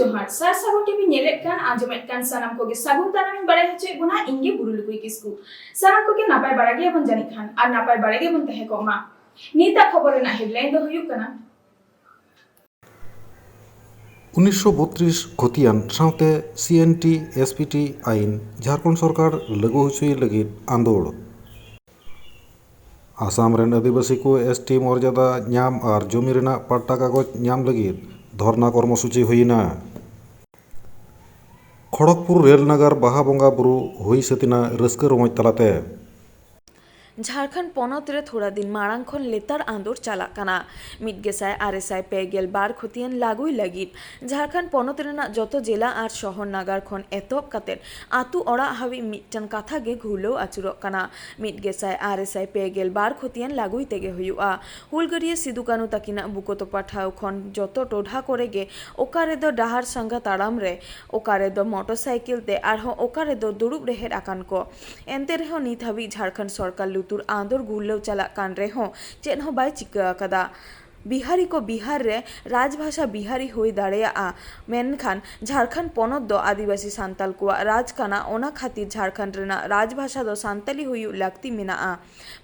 जोहार सार सागुन टीवी नेलेट कान आंजमेट कान सानाम कोगे सागुन तारामिन बारे होचे गुना इंगे बुरुलुकुई किसकु सानाम कोगे नापाय बारागे बन जानि खान आर नापाय बारागे बन तहे को मा नीता खबर रेना हेडलाइन दो हुयुक काना 1932 खतियान साउते CNT SPT आईन झारखंड सरकार लागू हुचुई लगित आंदोलन आसाम रेन आदिवासी को ST मर्यादा ᱧᱟᱢ और जमी रेना पट्टा कागज ᱧᱟᱢ लगित धरना कर्मसूची हुईना खड़गपुर रेल नगर बाहा बंगा बुरु हुई सतिना रस्क रमज तलाते झारखंड पनत रे थोड़ा दिन मारांग खन लेतार आंदोर चाला काना मिटगेसाय आरएसआई पेगेल बार खतियान लागुई लगित झारखंड पनत रेना जतो जिला और शहर नागार खन एतोब काते आतु ओड़ा हाबि मिटन कथा गे घुलो आचुरो काना मिटगेसाय आरएसआई पेगेल बार खतियान लागुई तेगे हुयुआ हुलगरिया सिदु कानु ताकिना बुकोतो पाठाव खन जतो टोढा करे गे ओकारे दो डाहार संगा ताड़ाम रे ओकारे दो मोटरसाइकिल ते आरहो ओकारे दो दुरुब रेहेर आकान को एनते रेहो नित हाबि झारखंड सरकार तुर आंदोर गुल्लो चला कान रेहो चेन हो बाय चिका कदा बिहारी को बिहार रे राजभाषा बिहारी हुई दाड़ेया मेनखान झारखंड पनत दो आदिवासी सांताल को राज काना ओना खातिर झारखंड रेना राजभाषा दो सांताली हुई लगती मेना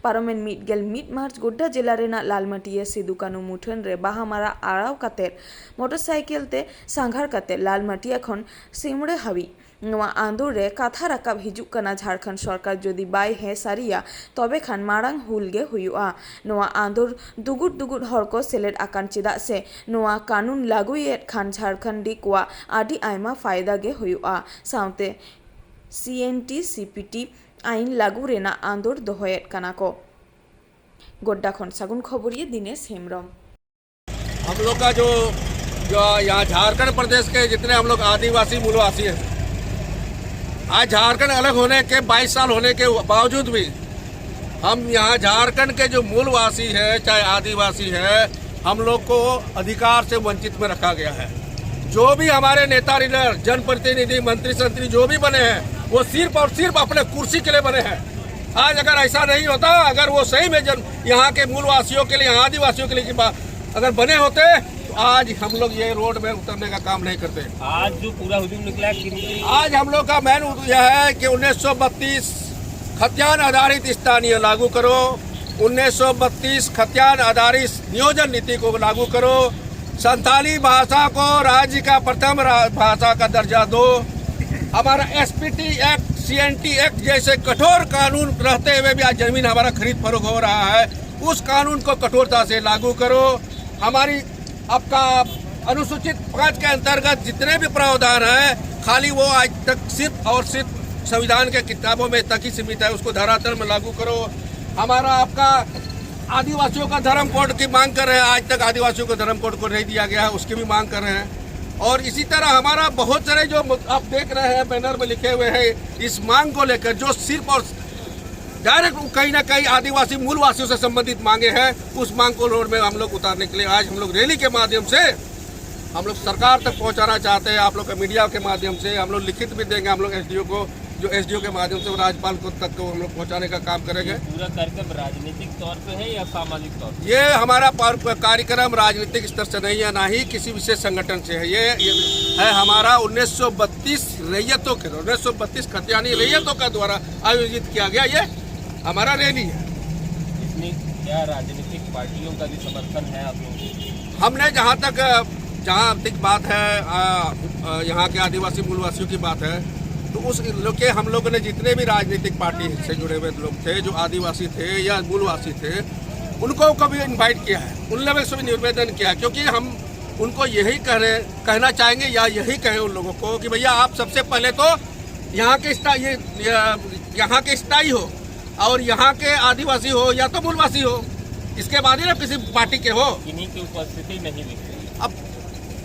पारमेन मिटगेल मिट मार्च गोड्डा जिला रेना लालमाटिया सिदु कानु मुठन रे बाहामारा आड़ाव कातेर मोटरसाइकिल ते सांघार कातेर लालमाटिया खन सिमड़े हाबी नवा आंदोर रे कथा राकाब हिजुक काना झारखंड सरकार जदि बाय हे सारिया तबे खान मारांग हुलगे हुयुआ नवा आंदोर दुगुट दुगुट हर को सेलेट आकान चिदा से नवा कानून लागुएट खान झारखंडी को आदि आयमा फायदा गे हुयुआ साउते CNT CPT आईन लागू रेना आंदोर दोहयेट काना को गोड्डा खन सागुन खबरिए दिनेश हेमब्रम। हम लोग का जो यहाँ झारखंड प्रदेश के जितने हम लोग आदिवासी मूलवासी हैं, आज झारखंड अलग होने के 22 साल होने के बावजूद भी हम यहाँ झारखंड के जो मूलवासी है चाहे आदिवासी है, हम लोग को अधिकार से वंचित में रखा गया है। जो भी हमारे नेता लीडर जनप्रतिनिधि मंत्री संत्री जो भी बने हैं वो सिर्फ और सिर्फ अपने कुर्सी के लिए बने हैं। आज अगर ऐसा नहीं होता, अगर वो सही में यहाँ के मूलवासियों के लिए आदिवासियों के लिए अगर बने होते, आज हम लोग ये रोड में उतरने का काम नहीं करते। आज जो पूरा हुजूम निकला है, आज हम लोग का मेन यह है कि 1932 खतियान आधारित स्थानीय लागू करो, 1932 खतियान आधारित नियोजन नीति को लागू करो, संथाली भाषा को राज्य का प्रथम भाषा का दर्जा दो, हमारा SPT एक्ट CNT एक्ट जैसे कठोर कानून रहते हुए भी आज जमीन हमारा खरीद फरोख्त हो रहा है, उस कानून को कठोरता से लागू करो। हमारी आपका अनुसूचित 5 के अंतर्गत जितने भी प्रावधान है खाली वो आज तक सिर्फ और सिर्फ संविधान के किताबों में तक ही सीमित है, उसको धरातल में लागू करो। हमारा आपका आदिवासियों का धर्म कोड की मांग कर रहे हैं, आज तक आदिवासियों को धर्म कोड को नहीं दिया गया है, उसकी भी मांग कर रहे हैं। और इसी तरह हमारा बहुत सारे जो आप देख रहे हैं बैनर में लिखे हुए हैं, इस मांग को लेकर जो सिर्फ और डायरेक्ट कहीं ना कहीं आदिवासी मूलवासियों से संबंधित मांगे हैं, उस मांग को रोड में हम लोग उतारने के लिए आज हम लोग रैली के माध्यम से हम लोग सरकार तक पहुंचाना चाहते हैं। आप लोग का मीडिया के माध्यम से हम लोग लिखित भी देंगे, हम लोग SDO को, जो SDO के माध्यम से राज्यपाल को तक को हम लोग पहुंचाने का काम करेंगे। पूरा कार्यक्रम राजनीतिक तौर पे है या सामाजिक तौर पे? ये हमारा कार्यक्रम राजनीतिक स्तर से नहीं है, ना ही किसी विशेष संगठन से है। ये है हमारा 1932 रैयतों के 1932 खतियानी रैयतों का द्वारा आयोजित किया गया ये हमारा रैली है। इसमें क्या राजनीतिक पार्टियों का भी समर्थन है आप लोगों? हमने जहाँ तक बात है यहाँ के आदिवासी मूलवासियों की बात है, तो उस लोग के हम लोगों ने जितने भी राजनीतिक पार्टी से जुड़े हुए लोग थे, जो आदिवासी थे या मूलवासी थे, उनको कभी इनवाइट किया है, उन लोगों से भी निवेदन किया है, क्योंकि हम उनको यही कहना चाहेंगे या यही कहें उन लोगों को कि भैया आप सबसे पहले तो यहाँ के स्थायी हो और यहाँ के आदिवासी हो या तो मूलवासी हो, इसके बाद ही ना किसी पार्टी के हो। इन्हीं की उपस्थिति नहीं दिख रही। अब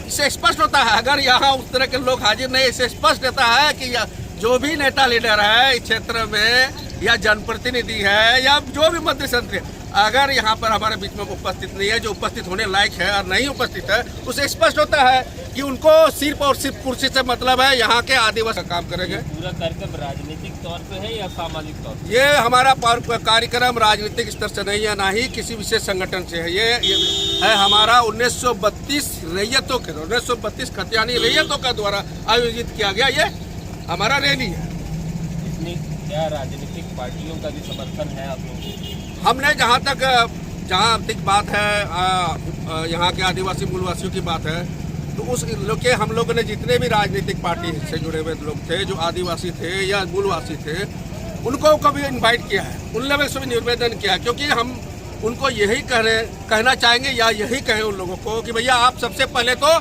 इससे स्पष्ट होता है, अगर यहाँ उस तरह के लोग हाजिर नहीं, इससे स्पष्ट रहता है कि जो भी नेता लीडर है इस क्षेत्र में या जनप्रतिनिधि है या जो भी मंत्री संत्री है, अगर यहाँ पर हमारे बीच में उपस्थित नहीं है, जो उपस्थित होने लायक है और नहीं उपस्थित है, उससे स्पष्ट होता है कि उनको सिर्फ और सिर्फ कुर्सी से मतलब है। यहाँ के आदिवासी काम करेंगे। पूरा कार्यक्रम राजनीतिक तौर पे है या सामाजिक तौर पे? ये हमारा कार्यक्रम राजनीतिक स्तर से नहीं है, ना ही किसी विशेष संगठन से है। ये है हमारा 1932 रैयतों के 1932 खतियानी रैयतों का द्वारा आयोजित किया गया ये हमारा रैली है। इसमें क्या राजनीतिक पार्टियों का भी समर्थन है आप लोगों को? हमने जहाँ तक बात है, यहाँ के आदिवासी मूलवासियों की बात है, तो उस लोग के हम लोगों ने जितने भी राजनीतिक पार्टी से जुड़े हुए लोग थे, जो आदिवासी थे या मूलवासी थे, उनको कभी इनवाइट किया है, उन लोगों से भी निवेदन किया है, क्योंकि हम उनको यही कहना चाहेंगे या यही कहें उन लोगों को कि भैया आप सबसे पहले तो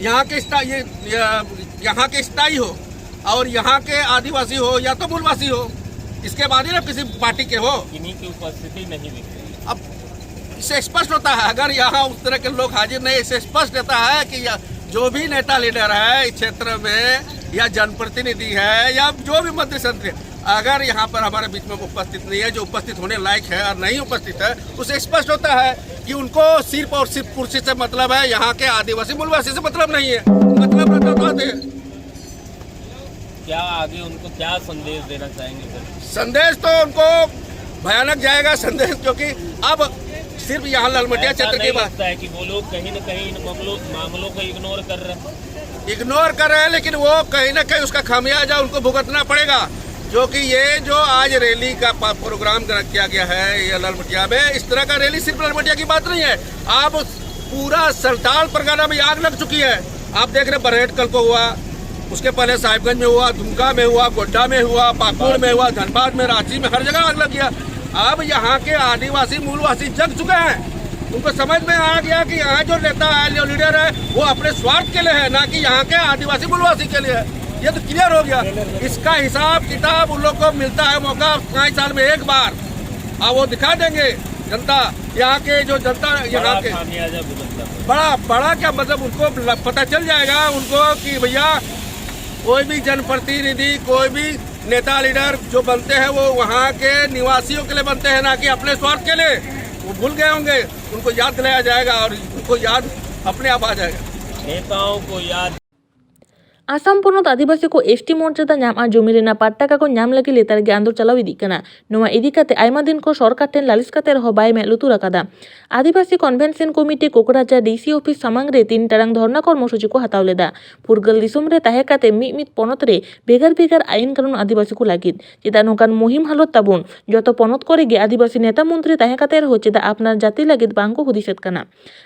यहाँ के स्थायी हो और यहाँ के आदिवासी हो या तो मूलवासी हो, इसके बाद ही ना किसी पार्टी के हो। इन्हीं की उपस्थिति नहीं दिख रही। अब इससे स्पष्ट होता है, अगर यहाँ उस तरह के लोग हाजिर नहीं, इससे स्पष्ट होता है कि जो भी नेता लीडर है इस क्षेत्र में या जनप्रतिनिधि है या जो भी मंत्री संतरी, अगर यहाँ पर हमारे बीच में उपस्थित नहीं है, जो उपस्थित होने लायक है और नहीं उपस्थित है, उससे स्पष्ट होता है कि उनको सिर्फ और सिर्फ कुर्सी से मतलब है। यहाँ के आदिवासी मूलवासी से मतलब नहीं है। मतलब रहता है। क्या आगे उनको क्या संदेश देना चाहेंगे सर? संदेश तो उनको भयानक जाएगा संदेश, क्योंकि अब सिर्फ यहाँ लालमटिया क्षेत्र की बात है कि वो लोग कहीं न कहीं इन मामलों को इग्नोर कर रहे हैं, लेकिन वो कहीं न कहीं उसका खामियाजा उनको भुगतना पड़ेगा। क्योंकि ये जो आज रैली का प्रोग्राम किया गया है ये लालमटिया में, इस तरह का रैली सिर्फ लालमटिया की बात नहीं है। अब पूरा संथाल परगना में आग लग चुकी है। आप देख रहे बरहेट कल को हुआ, उसके पहले साहिबगंज में हुआ, दुमका में हुआ, गोड्डा में हुआ, पाकुड़ में हुआ, धनबाद में, रांची में, हर जगह आग लग गया। अब यहाँ के आदिवासी मूलवासी जग चुके हैं। उनको समझ में आ गया कि यहाँ जो नेता है, जो लीडर है, वो अपने स्वार्थ के लिए है, ना कि यहाँ के आदिवासी मूलवासी के लिए है। ये तो क्लियर हो गया। इसका हिसाब किताब उन लोग को मिलता है मौका 5 साल में एक बार, अब वो दिखा देंगे जनता। यहाँ के जो जनता यहाँ के बड़ा क्या मतलब, उनको पता चल जाएगा उनको कि भैया कोई भी जनप्रतिनिधि, कोई भी नेता लीडर जो बनते हैं वो वहाँ के निवासियों के लिए बनते हैं, ना कि अपने स्वार्थ के लिए। वो भूल गए होंगे, उनको याद दिलाया जाएगा और उनको याद अपने आप आ जाएगा। नेताओं को याद। आसाम पनत आदिवासी को एसटी मर्यादा नाम और जमी रेना पाट टाका को नाम लगी लेतार गे आंदोलन चलाव इदी कना। नोवा इदी काते आयमा दिन को सरकार ठेन लालिस काते रहो बाय में लुतुर आकादा। Adivasi convention committee Kokrajhar DC office सामांग रे 3 टारांग धरना कर्मसूची को हाताव लेदा। पुरगल दिसुम रे ताहे काते मिद पनत रे बेगार बेगार आईन कानून आदिवासी को लागिद चेदा नोकान मुहिम हालत ताबुन जतो पनत करे गे आदिवासी नेता मंत्री ताहे काते रहो चेदा आपनार जाति लागिद बांको हुदिसेत कना।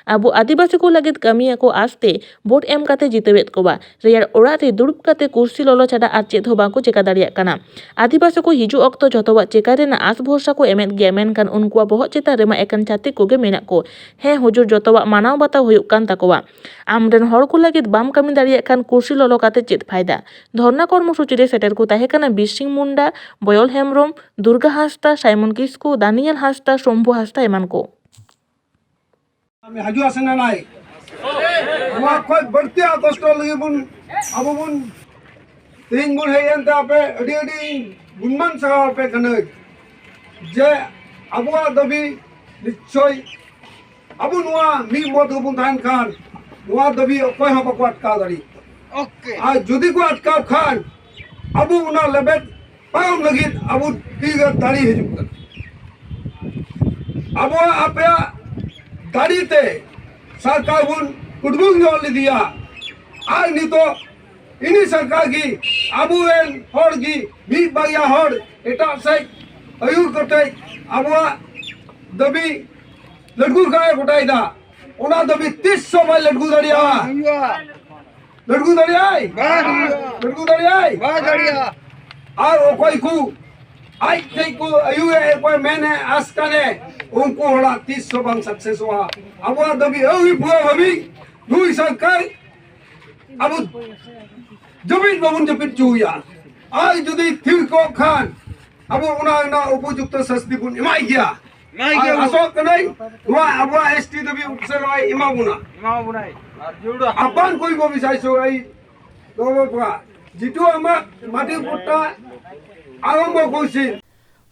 आबो आदिवासी को लागिद कामिया को आस्ते वोट एम काते जितेवेत कोबा रेयार रे दुड़ुब काते कुर्सी ललो छाड़ा आर चेद हो बाको चेका दाड़ियाग काना। आदिवासी को हिजु अक्तो जतोवा चेका रेना आस भरसा को एमेद गया मेनखान उनकुआ बोहग चेता रेमा एकान छाती कोगे मेनाग को। हे हुजूर जतोवा मानाव बाताव हुयुग कान ताकोवा। आमरेन हर को लागिद बाम कामी दाड़ियाग खान कुर्सी ललो काते चेद फायदा। धरना कर्मसूची रे सेटेर को ताहे काना बिरसिंह मुंडा, बयल हेम्ब्रम, दुर्गा हांसदा, साइमन किस्कु, दानियल हांसदा, शम्भु हांसदा एमान को। हाजु आसेना नाय नवा खय बर्ती कष्ट लगी बुन अब बुन तीन बुन हेयनते आपे अडी अडी गुणमान सहा आपे कने जे अबुआ दबी निश्चय अबु नवा मी मत बुन थान खान नवा दबी कोय ह बको अटका दाड़ी ओके आ जुदी को अटका खान अबु उना लेबेट पाम लगी अबु तीगा दाड़ी हिजुक अबुआ आपे दाड़ी ते सरकार बुन कुटबुंग जोल दिया आज नहीं तो इन्हीं सरकार की अबुएन हर की भी बाया हर एटा से अयुर करते अबुआ दबी लड़कू का गोटाई दा ओना दबी 300 बाय लड़कू दरिया लड़कू दरिया और कोई को आई के को अयुए कोई मैंने आस्काने उनको होला 300 बांग सक्सेस हुआ अबुआ दबी अवी पुआ भाभी दुई सरकार अब जमीन बाबुन जमीन चुया आज जुदी थिर को खान अब उना उपयुक्त सस्ती बुन इमाई गया अशोक कनाई वा अब एसटी दबी उपसे लाई इमाबुना अपन कोई को विषय सो आई तो बा जितु आमा माटी पुट्टा आरंभ कोइसे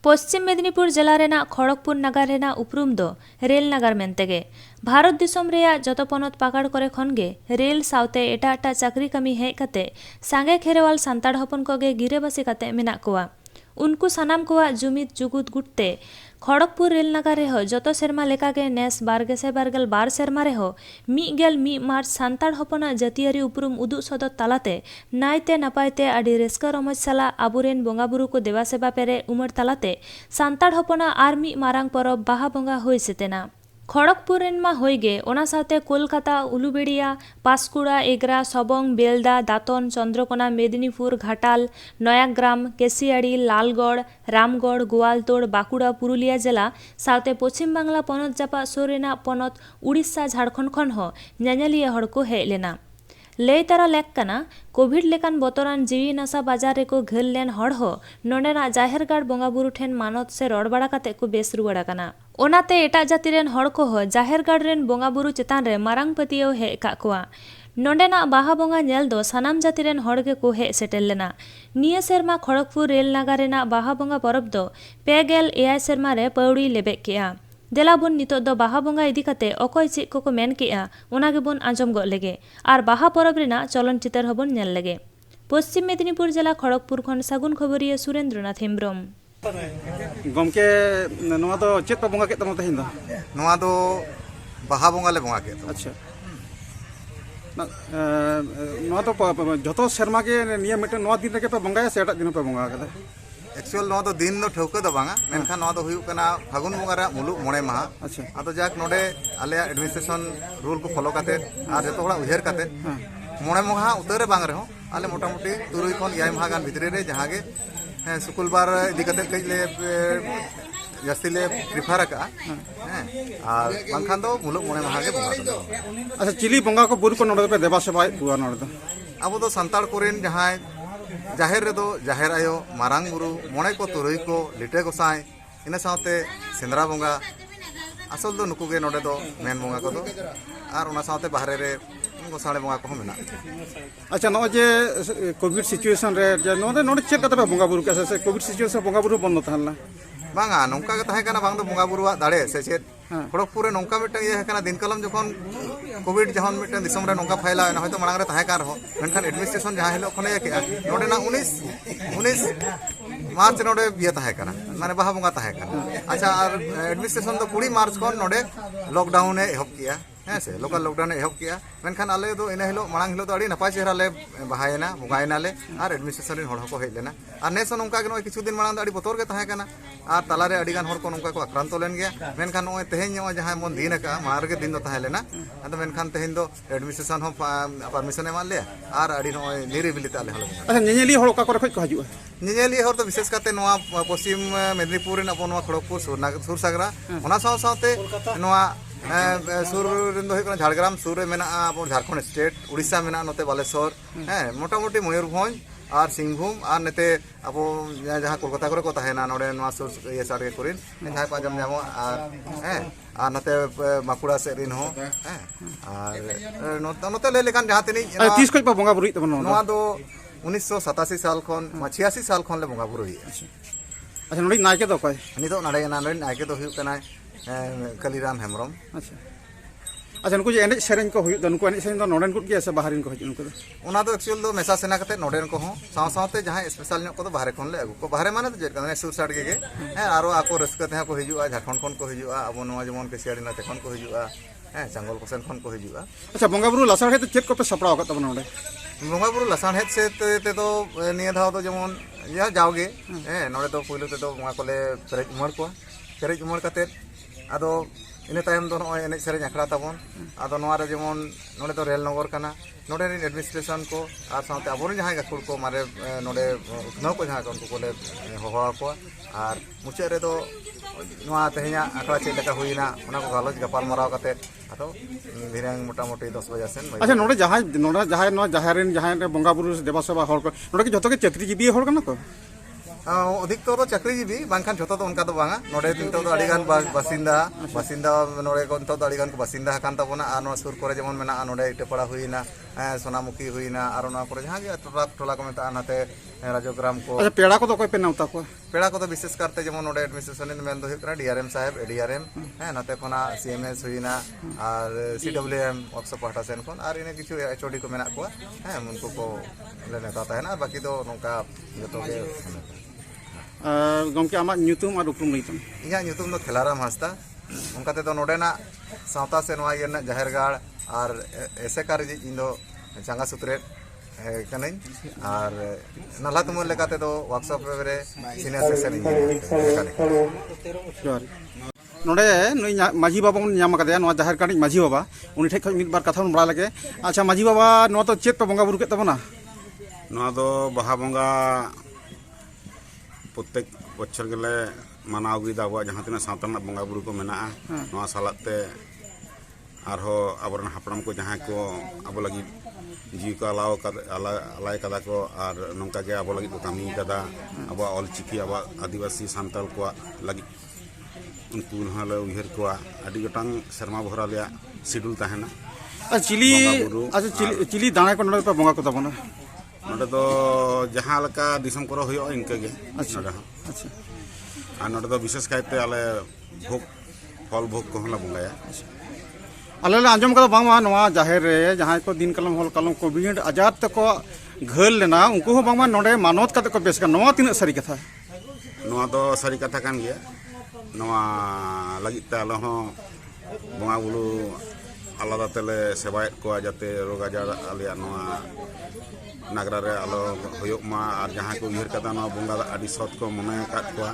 पश्चिम मेदिनीपुर जिला रेना खड़गपुर नगर रेना उपरूम दो रेल नगर मेनतेगे भारत दिसोम रेया जतो पनत पाकड़ करे खनगे रेल साउते एटा एटा चाकरी कमी हेज कते सांगे खेरेवाल सांताड़ हपन कोगे गिरेबासी कते मेना कोआ उनको सानाम कोआ जुमिद जुगुद गुटते खड़गपुर रेल नगर रेहो जतो सेरमा लेकागे नेस 12,022 सेरमा रेहो 1 मार्च सांताड़ हपना जातियारी उपरूम उदुग सदर तालाते नायते नापायते आडि रेस्का रमज साला आबुरेन बोंगा बुरु को देवा सेवा पेरे उमर तालाते सांताड़ हपना आर मी मारांग परब बाहा बोंगा होय सेतेना खड़गपुर मा होइगे ओना साथे कोलकाता उलुबेड़िया पासकुड़ा एगरा सबंग बेलदा दातन चंद्रकोना मेदिनीपुर घाटाल नयाग्राम केसियाड़ी लालगढ़ रामगढ़ गोवालतोड़ बाकुड़ा पुरुलिया जिला साथे पश्चिम बांगला पनत जापा सोरेना पनत उड़ीसा झारखंड खन हो ᱧᱮᱧᱮᱞᱤᱭᱟᱹ हड़ को हेज लेना लय तारा लेक कना कोविड लेकान बतरान जीवी नशा बाजार रेको घेल लेन हड़ हो नोंडेना जाहेरगाड़ बोंगा बुरु ठेन मानत से रड़ बाड़ा काते को बेस रुवाड़ा कना ओनाते एटा जाति रेन हड़ को हो जाहेरगाड़ रेन बोंगा बुरु चेतान रे मारांग पतियो हेज का कोआ नोंडेना बाहा बोंगा नेल दो सानाम जाति रेन हड़ के को हेज सेटेल लेना निया सेरमा खड़गपुर रेल नागा रेना बाहा बोंगा परब दो 2 सेरमा रे पौड़ी लेबेक केआ देलाबुन नितो दो बाहा बोंगा इदी कते अकय चेक को मेन केआ ओनागे बुन आंजम गो लेगे आर बाहा परब रेना चलन चितर हबन नेल लेगे पश्चिम मेदिनीपुर जिला खड़गपुर खन सागुन खबरिया सुरेंद्रनाथ हेम्ब्रम गमके नोआ दो चेत पे बोंगा के तम तहिन दो नोआ दो बाहा बोंगा ले बोंगा के अच्छा नोआ तो जतो शर्मा के निया मिटन नोआ दिन रे पे बोंगा से एटा दिन पे बोंगा के एक्चुअल नोआ दो दिन दो ठौका दो बांगा मेनखान नोआ दो हुयु कना फागुन बोंगा रे मुलुग मोणे माहा अच्छा आदो जाक नोडे आले एडमिनिस्ट्रेशन रूल को फॉलो काते आर जतो हड़ा उहेर काते मोणे माहा उतर रे बांग रे हो आले मोटा मोटी तुरुई खन 6 माहा गान भितरे रे जहां गे शुक्रवार इदी काते कइले जास्ती ले प्रिफर का और बांखान दो मुलुग मोणे माहा गे बोंगा दो अच्छा चिली बोंगा को बुरु को नोडे पे देवा सेवा पुआ नोडे दो अब दो संताड़ कोरेन जहां जाहेर रे दो जाहेर आयो मारांग बुरु मोणे को तुरुई को लिटे गोसाई इन साथे सेंद्रा बोंगा असल दो नुकु गे नोडे दो मेन बोंगा को दो और उना साथे बाहरे रे गोसाड़े बोंगा को मेना अच्छा नो जे कोविड सिचुएशन रे जे नोडे चेक कते बोंगा बुरु के से कोविड सिचुएशन बोंगा बुरु बंद थाना बांगा नौका के तहे कना बांग दो बोंगा बुरुआ दाड़े से चेत खड़गपुर रे नौका मिटन ये कना दिन कलम जखन कोविड जहन मिटन दिसम रे नौका फैला ना होय तो मांग रे तहे कार हो मेनखान एडमिनिस्ट्रेशन जहां हिलो खने के नोडे ना 19 मार्च नोडे बिया तहे कना माने बाहा बोंगा तहे कना अच्छा और एडमिनिस्ट्रेशन तो 20 मार्च खन नोडे लॉकडाउन ए हब किया है से लोकल लॉकडाउन एहब किया मेनखान आले दो इन हिलो मांग हिलो तो अड़ी नपाय चेहरा ले बाहायना बोंगायना ले और एडमिनिस्ट्रेशन रे हड़ को हेज लेना और नेस नौका के नो किछु दिन मांग अड़ी बतोर के तहे कना और ताला रे अड़ी गान हड़ को नौका को आक्रांत लेन गया मेनखान नो तेहेन नो जहां मन दिन का मार के दिन दो तहे लेना अदो मेनखान तेहेन दो एडमिनिस्ट्रेशन हो परमिशन एमान ले और अड़ी नो निरिबिलिटी आले हलो अच्छा ᱧᱮᱧᱮᱞᱤ हड़ का करे को हजु ᱧᱮᱧᱮᱞᱤ हड़ तो विशेष करते नोआ पश्चिम मेदिनीपुर रे अपन खड़गपुर सुर सागरा ओना साव सावते नोआ सुर रेन दो होय कना झारग्राम सुर रे मेना अब झारखंड स्टेट उड़ीसा मेना नोते बालेश्वर मोटा मोटी मयूरभंज और सिंहभूम और नेते अब जहाँ कोलकाता करे को तहेना नोडे नोआ सुर ये सारे कोरिन जहां पाजम जामो और नते माकुड़ा से रिन हो और नोते ले लेकान जहां तनी 30 को बोंगा बुरु तबन नोआ दो 1987 साल खन 86 साल खन ले बोंगा बुरु अच्छा नोडी नायके दो कोय नितो नाडे ना नोडी नायके दो हुयु कना कलीराम हेम्ब्रम अच्छा अच्छा नुकु जे एने सेरेन को हुयु नुकु एने सेरेन दो नोडेन कुट के से बाहरिन को हजु नुकु ओना दो एक्चुअल दो मेसा सेना कते नोडेन को हो साव सावते जहां स्पेशल नो को दो बाहरे खन ले अगु को बाहरे माने तो जे कने सुर साड के आरो आको रस्का ते को हिजुआ झारखंड खन को हिजुआ अब नोआ जमन के सियाड़ी ना ते खन को हिजुआ जंगल कोसेन खन को हिजुआ अच्छा बोंगा बुरु लसाड़ हे तो चेक को पे सपड़ाव का तब नोडे बोंगा बुरु लसाड़ हे से ते तो निया धाव तो जमन या जाओगे नोडे तो पहिले ते तो बोंगा कोले पेरेज उमर कते आदो इन तायम दो नय एने सेरेज आखड़ा ताबन आदो नोआ रे जेमन नोडे तो रेल नगर कना नोडे रे एडमिनिस्ट्रेशन को आर साथे अबोन जहां गाकुड़ को मारे नोडे उठनाव को जहां उनको कोले होवा को आर मुचे रे दो नोआ तेहना आखड़ा चेक लेका हुइना ओना को गालोज गपाल मराव कते आदो धिरंग मोटा मोटी 10 बजे सेन अच्छा नोडे जहां नो जहारेन जहां बोंगा बुरु देवा सेवा हड़ को नोडे के जतो के चक्री जीबी हड़ कना को अधिक तो चाकरीजीवी बांखान जतो तो उनका तो बांगा नोडे नितो तो अड़ीगान बासिंदा नोडे को तो अड़ीगान को बासिंदा हकान ताबोना आर नो सुर करे जेमन मेना नोडे इटेपड़ा हुइना सोनामुखी हुईना और ना करे जहाँ टोला को मेता नाते राजोग्राम को अच्छा पेड़ा को तो कोई पे नेवता को पेड़ा को विशेष करते जेमन नोडे एडमिनिस्ट्रेशन मेन दो हुई डीआरएम साहेब एडीआरएम नाते खना सीएमएस हुईना और सीडब्ल्यूएम वर्कशॉप पाटा सेन खन और इने किछु एचओडी को मेना को उनको को ले नेता ताहेना बाकी दो नोका जतो के गमके आमा ᱧᱩᱛᱩᱢ और उपरुम लैतम इहा ᱧᱩᱛᱩᱢ दो खेलाराम हांसदा उनकाते दो नोडेना सावता से नवा येना जाहेरगाड़ और एसेकार इन दो चांगा सुत्रे कनई और नाला तुमन लेकाते दो वर्कशॉप रे सीनियर सेक्शन इंजीनियर नोडे नुई माझी बाबा बन नाम कदे नवा जाहेरगाड़ माझी बाबा उनी ठेक मिद बार कथा बड़ा लगे अच्छा माझी बाबा नवा तो चेत पे बंगा बुरु के तबना नवा दो बहा बंगा प्रत्येक बच्चर गेले मानाव गई अब जहाँ तीन सावता बंगा बुरु को मेना सालाते आबरन हापड़ाम को जहाँ को अब लगी जीव को अलाय कदा को और नौका के अब लगी को कमी कदा अब ऑलचिकी अब आदिवासी सान्ताल को लगी उनको उहर को अभी गोटांग शर्मा भरा लिया शेड्यूल तहना चिली अच्छा चिली दाना को नोडे पे बंगा को तबना नोडे तो जहाँ लका दिसम करो होयो इनके गे अच्छा अच्छा और नोडे तो विशेष कायते आले भोग फल भोग को हला बंगाया आले आंजम का बांग नवा जाहेर रे जहाँ को दिन कलम हल कलम कोविड आजार तक घल लेना उनको बांग नोडे मानवत कते को बेस का नवा तीन सारी कथा नवा तो सारी कथा कान गया नवा लगित ते आलो हो बंगा बुलु आलादा तेले सेवायत को जाते रोग आजार आलिया नवा नागरा रे आलो होयोग मा और जहाँ को उहर कदा नवा बंगा आदि सत को मने काट को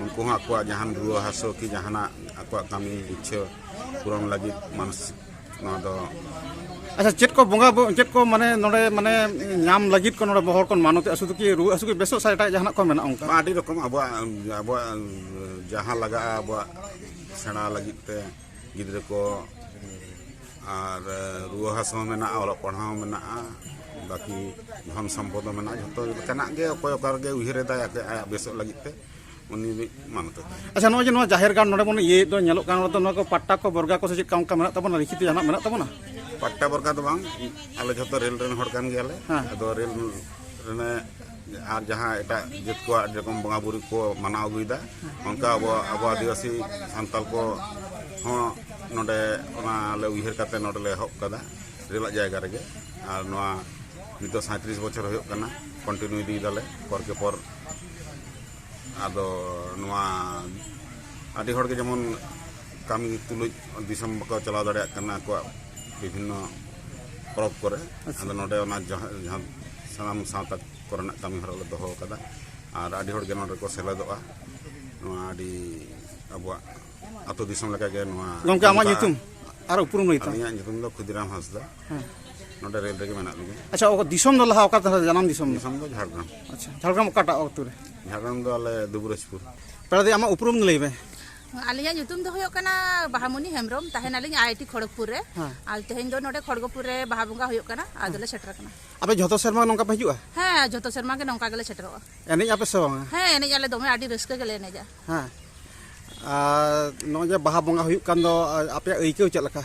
उनको आको जहान रुआ हासो कि जहाना आको कमी इच्छा पूरण लगी मानसिक नवा दो अच्छा चेत को बंगा चेत को माने नोडे माने नाम लगित को नोडे बहर को मानते असु की रुआ असु की बेसो साइटा जहाना को मेना उनका आदि रकम अब जहाँ लगा अब सेना लगित ते गिद्र को और रुआ हासो मेना ओल पढ़ाव मेना बाकी धन सम्पद मेना जो गे अकोय गे उहर आया बेसो लगित ते उनी मानते अच्छा नो जे नो जाहेरगाड़ नोडे बन ये दो नेलो कान तो नो को पट्टा को बरगा को से चेक काम का मेना तबना लिखित जाना मेना तबना पट्टा बरगा तो बांग आले जो रेल रेन हड़ कान गेले अदो रेल रेने और जहाँ एटा जित को जरकम बंगा बुरी को माना अगुदा उनका अब आदिवासी सान्ताल को हाँ नोडे ले उहर काते नोडे ले हब कदा रेल जायगा रे और नवा नितो 37 बछर होयो कना कंटिन्यू इदी दाले पर के पर आदो नवा आदि हड़ के जेमन कामी तुलुज दिसम को चलाव दाड़े कना को विभिन्न परब करे आदो नोडे ना जहां सानाम सावता करना कामी हर दोहो कदा और आदि हड़ के नोडे को सेलेदोआ नवा आदि अबवा आतो दिसम लगा के नवा गमके आमा ᱧᱩᱛᱩᱢ और उपरुम लैता अलिया ᱧᱩᱛᱩᱢ दो खुदिराम हांसदा नोडे रेल रे मेना लगे अच्छा ओ दिसम दो लहा ओका जन्म दिसम दिसम दो झारग्राम अच्छा झारग्राम ओकाटा ओक्तु रे झारग्राम दो आले दुबुरजपुर पेड़ा दे आमा उपरुम लैबे आलिया ᱧᱩᱛᱩᱢ दो होयो कना बाहामुनी हेमरम ताहेनालिन आईआईटी खड़गपुर रे आल तेहेन दो नोडे खड़गपुर रे बाहा बंगा होयो कना आदले सेटर कना अबे जतो शर्मा नोंका पे हिजुआ हां जतो शर्मा के नोंका गेले सेटरोआ एने आपे से बांगा हां एने आले दोमे आडी रस्का गेले एने जा हां नो जे बाहा बंगा होयो कन दो आपे अइको चेद लका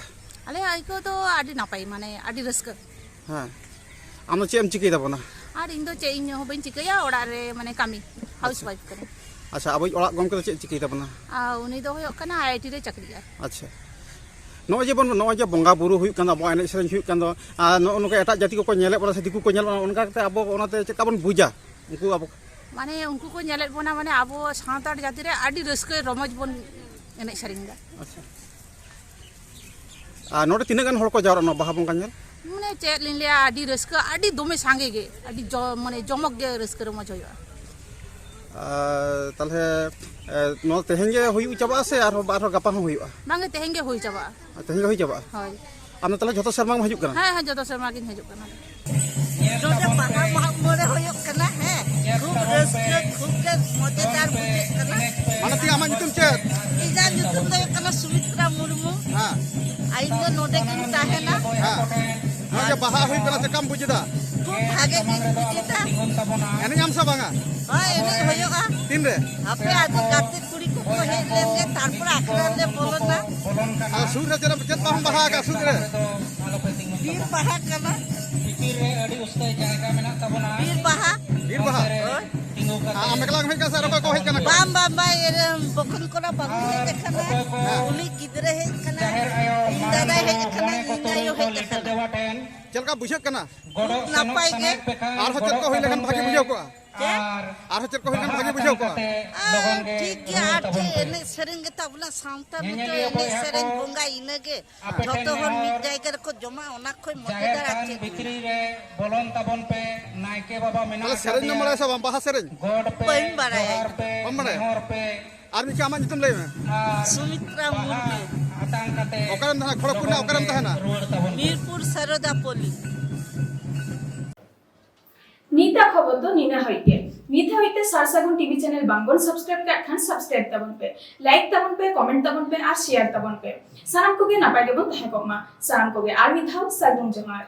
आले आइको तो आडी नापाई माने आडी रस्का हां आम चेम चिकई दबना आर इन दो चे इन हो बइन चिकया ओडा रे माने कामी हाउस वाइफ करे अच्छा अब ओड़ा गमके चे चिकई दबना उनी दो होयो कना आईआईटी रे चकरिया अच्छा नो जे बंगा बुरु हुई कन अब एने सेरेन हुई कन दो नो नुका एटा जाति को नेले बना से दिकु को नेल उनका ते अब ओनाते चेका बन बुझा उनको अब माने उनको को नेले बना माने अब सावतार जाति रे आडी रस्के रमज बन एने सेरिंगा अच्छा नोडे तिना गान हड़ को जावरा न बाहा बंगा नेल माने चेक लिन लिया आडी रस्का आडी दोमे सांगे गे आडी माने जमक गे रस्के रमज होयो ताले नो तेहेन गे हुई चाबा से आरो गापा हो हुई बांगे तेहेन गे हुई चाबा तेहेन गे हुई चाबा होय आम ताले जतो शर्मा में हजू कना हां हां जतो शर्मा किन हजू कना रोजा बाहा बाहा मोरे होयो कना है खूब रस्के खूब के मजेदार बुझे कना माने ती आमा ᱧᱩᱛᱩᱢ चे इजा ᱧᱩᱛᱩᱢ दो कना सुमित्रा मुर्मू हां आई तो नोडे किन ताहेना हां जे बाहा हुई कना से कम बुझदा खूब भागे किन बुझेता एने नाम सा बांगा हां एने होयोगा तीन रे आपे आज गाते कुड़ी को हेज लेंगे तारपर आखरा ले बोलना आ सुर रे चेत बाहम बाहा का सुर रे बीर बाहा कना बीर बाहा बीर बाहा मेकला हेज का सर को हेज कना बाम बाम बाय बखन कोना बागु हेज कना उनी गिदरे हेज कना इन दादा हेज कना इन आयो हेज कना चलका बुझे कना नापाय के आर हो चल को होय लेखन भागी बुझाव को आर हो चल को होय लेखन भागी बुझाव को ठीक गया आर जे एने सेरेंग के ताबला सामता में तो एने सेरेंग बोंगा इनेगे जतो हर मिट जायगा को जमा ओना खोय मजेदार आछे बिक्री रे बोलन तबन पे नायके बाबा मेना मतलब सेरेंग न मरा सब बाहा सेरेंग गोड पे बइन बाराया बम बड़े हर पे आर मिचा मा जितम लय में सुमित्रा मुर्मू आतां कते ओकरम था खड़गपुर ना ओकरम था ना मीरपुर सरोदा पोली नीता खबर तो नीना हईते नीता हईते सारसागुन टीवी चैनल बांगबन सब्सक्राइब कर खान सब्सक्राइब तबन पे लाइक तबन पे कमेंट तबन पे और शेयर तबन पे साराम को गे नापाय गेबन तहे को मा साराम को गे आर मिथाव सागुन जहार।